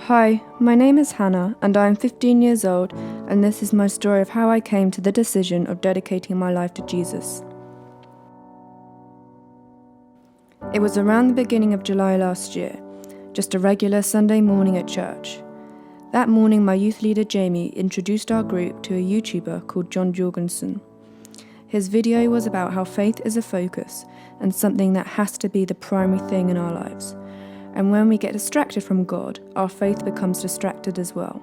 Hi, my name is Hannah and I am 15 years old, and this is my story of how I came to the decision of dedicating my life to Jesus. It was around the beginning of July last year, just a regular Sunday morning at church. That morning my youth leader Jamie introduced our group to a YouTuber called John Jorgensen. His video was about how faith is a focus and something that has to be the primary thing in our lives. And when we get distracted from God, our faith becomes distracted as well.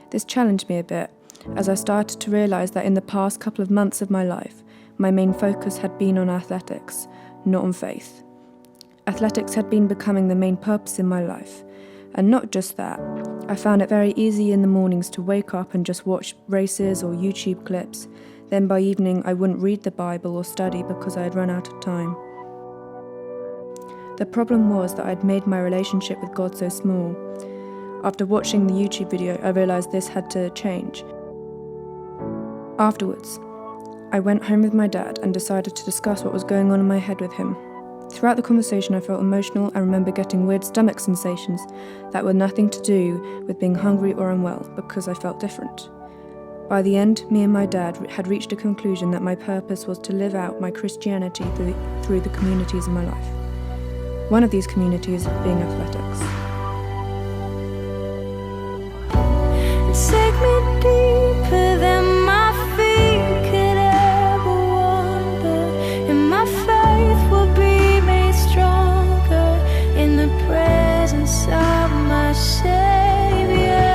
This challenged me a bit, as I started to realise that in the past couple of months of my life, my main focus had been on athletics, not on faith. Athletics had been becoming the main purpose in my life. And not just that, I found it very easy in the mornings to wake up and just watch races or YouTube clips. Then by evening I wouldn't read the Bible or study because I had run out of time. The problem was that I'd made my relationship with God so small. After watching the YouTube video, I realised this had to change. Afterwards, I went home with my dad and decided to discuss what was going on in my head with him. Throughout the conversation I felt emotional. I remember getting weird stomach sensations that were nothing to do with being hungry or unwell, because I felt different. By the end, me and my dad had reached a conclusion that my purpose was to live out my Christianity through the communities in my life. One of these communities being athletics. Take me deeper than my feet could ever wander, and my faith will be made stronger in the presence of my Savior.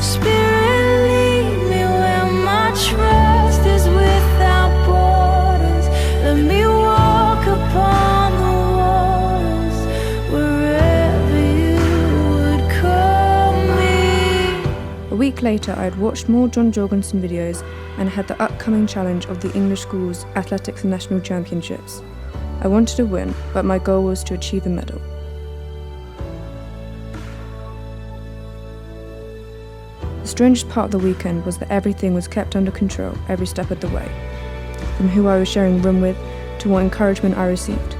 Spirit, lead me where my trust is without borders. Let me walk upon A week later, I had watched more John Jorgensen videos and had the upcoming challenge of the English Schools Athletics National Championships. I wanted to win, but my goal was to achieve a medal. The strangest part of the weekend was that everything was kept under control every step of the way, from who I was sharing a room with to what encouragement I received.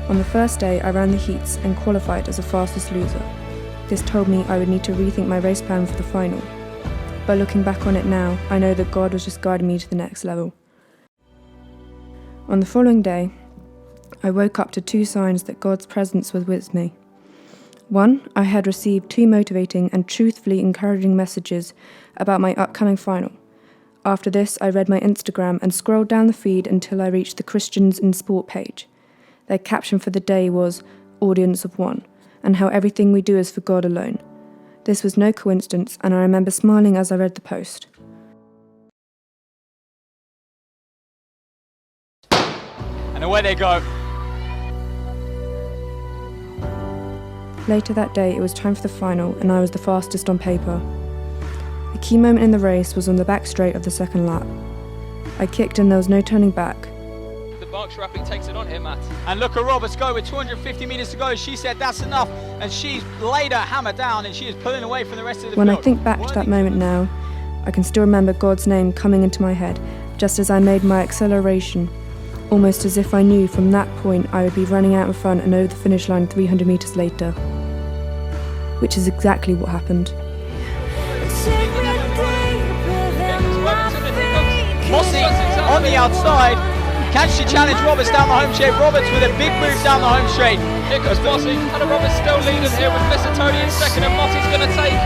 On the first day, I ran the heats and qualified as the fastest loser. This told me I would need to rethink my race plan for the final. But looking back on it now, I know that God was just guiding me to the next level. On the following day, I woke up to two signs that God's presence was with me. One, I had received two motivating and truthfully encouraging messages about my upcoming final. After this, I read my Instagram and scrolled down the feed until I reached the Christians in Sport page. Their caption for the day was, "Audience of one," and how everything we do is for God alone. This was no coincidence, and I remember smiling as I read the post. And away they go. Later that day, it was time for the final, and I was the fastest on paper. The key moment in the race was on the back straight of the second lap. I kicked and there was no turning back. The Berkshire athlete takes it on here, Matt. And look at Roberts go with 250 metres to go. She said that's enough, and she's laid her hammer down and she is pulling away from the rest of the When field. I think back to that moment now, I can still remember God's name coming into my head just as I made my acceleration, almost as if I knew from that point I would be running out in front and over the finish line 300 metres later. Which is exactly what happened. Mossy on the outside. Can she challenge Roberts down the home straight? Roberts with a big move down the home straight. Here goes Mossy. Hannah Roberts still leading here with Messatoni in second, and Mossy's going to take.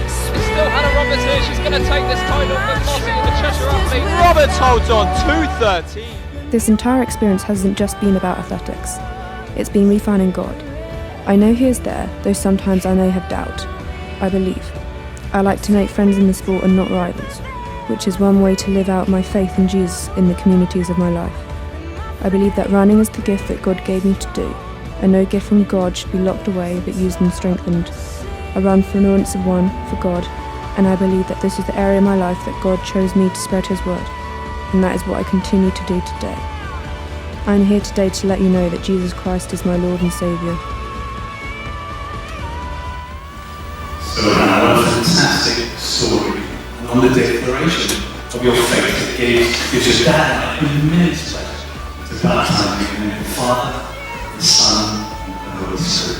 It's still Hannah Roberts here. She's going to take this title with Mossy, the Cheshire athlete. Roberts holds on 2:13. This entire experience hasn't just been about athletics. It's been refining God. I know He is there, though sometimes I may have doubt. I believe. I like to make friends in the sport and not rivals, which is one way to live out my faith in Jesus in the communities of my life. I believe that running is the gift that God gave me to do, and no gift from God should be locked away but used and strengthened. I run for an audience of one, for God, and I believe that this is the area of my life that God chose me to spread His word, and that is what I continue to do today. I am here today to let you know that Jesus Christ is my Lord and Saviour. So what a fantastic story. And on the declaration of your faith, it gives your dad in minutes to baptize you in the name of the Father, the Son, and the Holy Spirit.